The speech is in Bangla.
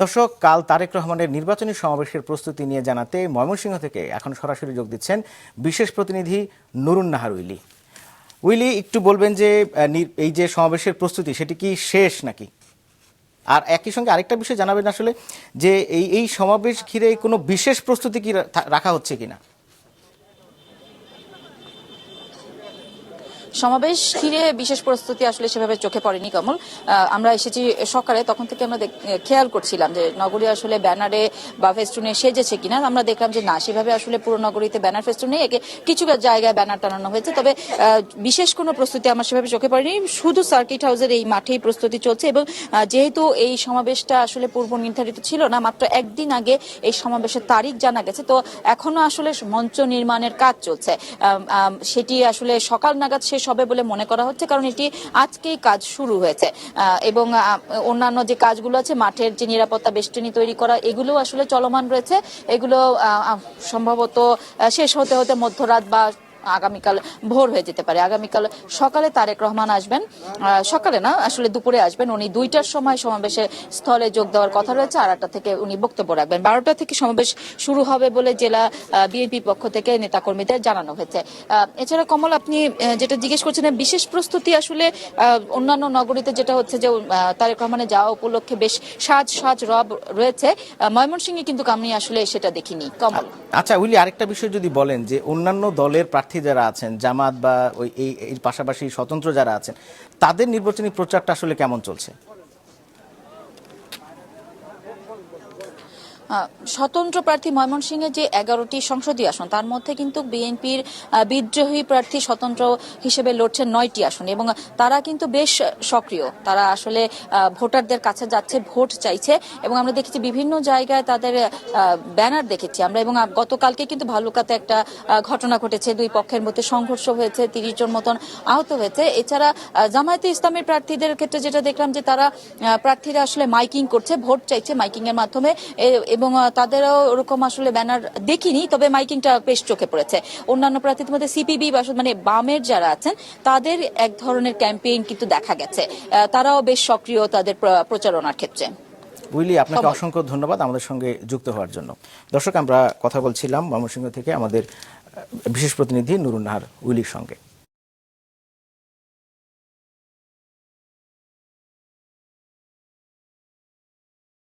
দর্শক, কাল তারেক রহমানের নির্বাচনী সমাবেশের প্রস্তুতি নিয়ে জানাতে ময়মনসিংহ থেকে এখন সরাসরি যোগ দিচ্ছেন বিশেষ প্রতিনিধি নুরুন নাহার উইলি। উইলি, একটু বলবেন যে এই যে সমাবেশের প্রস্তুতি সেটি কি শেষ নাকি? আর একই সঙ্গে আরেকটা বিষয় জানাবেন আসলে যে এই সমাবেশ ঘিরে কোনো বিশেষ প্রস্তুতি কি রাখা হচ্ছে কিনা? সমাবেশ ঘিরে বিশেষ প্রস্তুতি আসলে সেভাবে চোখে পড়েনি কমল। আমরা এসেছি সকালে, তখন থেকে আমরা খেয়াল করছিলাম যে নগরী আসলে ব্যানারে বা ফেস্টুনে সেজেছে কিনা। আমরা দেখলাম যে না, সেভাবে আসলে পুরো নগরীতে ব্যানার ফেস্টুন নেই, কিছু জায়গায় ব্যানার টানানো হয়েছে। তবে বিশেষ কোনো প্রস্তুতি আমার সেভাবে চোখে পড়েনি। শুধু সার্কিট হাউসের এই মাঠেই প্রস্তুতি চলছে এবং যেহেতু এই সমাবেশটা আসলে পূর্ব নির্ধারিত ছিল না, মাত্র একদিন আগে এই সমাবেশের তারিখ জানা গেছে, তো এখনো আসলে মঞ্চ নির্মাণের কাজ চলছে। সেটি আসলে সকাল নাগাদ শেষ হবে বলে মনে করা হচ্ছে, কারণ এটি আজকেই কাজ শুরু হয়েছে এবং অন্যান্য যে কাজগুলো আছে, মাঠের যে নিরাপত্তা বেষ্টনী তৈরি করা, এগুলো আসলে চলমান রয়েছে। এগুলো সম্ভবত শেষ হতে হতে মধ্যরাত বা আগামীকাল ভোর হয়ে যেতে পারে। আগামীকাল সকালে তারেক রহমান আসবেন, সকালে না আসলে দুপুরে আসবেন। উনি 2টার সময় সমাবেশে স্থলে যোগ দেওয়ার কথা রয়েছে, আর 8টা থেকে উনি বক্তব্য রাখবেন। 12টা থেকে সমাবেশ শুরু হবে বলে জেলা বিএনপি পক্ষ থেকে নেতাকর্মীদের জানানো হয়েছে। এছাড়া কমল, আপনি যেটা জিজ্ঞেস করছেন, বিশেষ প্রস্তুতি আসলে অন্যান্য নগরীতে যেটা হচ্ছে যে তারেক রহমানের যাওয়া উপলক্ষে বেশ সাজ রব রয়েছে, ময়মনসিংহে কিন্তু আমি আসলে সেটা দেখিনি কমল। আচ্ছা উইলি, আরেকটা বিষয় যদি বলেন যে অন্যান্য দলের প্রার্থী যারা আছেন, জামাত বা ওই এর পাশাপাশি স্বতন্ত্র যারা আছেন, তাদের নির্বাচনী প্রচারটা আসলে কেমন চলছে? স্বতন্ত্র প্রার্থী ময়মনসিংহে যে 11টি সংসদীয় আসন, তার মধ্যে কিন্তু বিএনপির বিদ্রোহী প্রার্থী স্বতন্ত্র হিসেবে লড়ছেন 9টি আসন এবং তারা কিন্তু বেশ সক্রিয়। তারা আসলে ভোটারদের কাছে যাচ্ছে, ভোট চাইছে এবং আমরা দেখেছি বিভিন্ন জায়গায় তাদের ব্যানার দেখেছি আমরা। এবং গতকালকে কিন্তু ভালুকাতে একটা ঘটনা ঘটেছে, দুই পক্ষের মধ্যে সংঘর্ষ হয়েছে, 30 জন মতন আহত হয়েছে। এছাড়া জামায়াতে ইসলামের প্রার্থীদের ক্ষেত্রে যেটা দেখলাম যে তারা প্রার্থীরা আসলে মাইকিং করছে, ভোট চাইছে মাইকিং এর মাধ্যমে, এবং তাদেরও ওরকম আসলে ব্যানার দেখিনি, তবে মাইকিংটা বেশ চোখে পড়েছে। অন্যান্য প্রার্থীদের মধ্যে সিপিবি মানে বামের যারা আছেন, তাদের এক ধরনের ক্যাম্পেইন কিন্তু দেখা গেছে, তারাও বেশ সক্রিয় তাদের প্রচারণার ক্ষেত্রে। উইলি, আপনাকে অসংখ্য ধন্যবাদ আমাদের সঙ্গে যুক্ত হওয়ার জন্য। দর্শক, আমরা কথা বলছিলাম ময়মনসিংহ থেকে আমাদের বিশেষ প্রতিনিধি নুরুন নাহার উইলির সঙ্গে।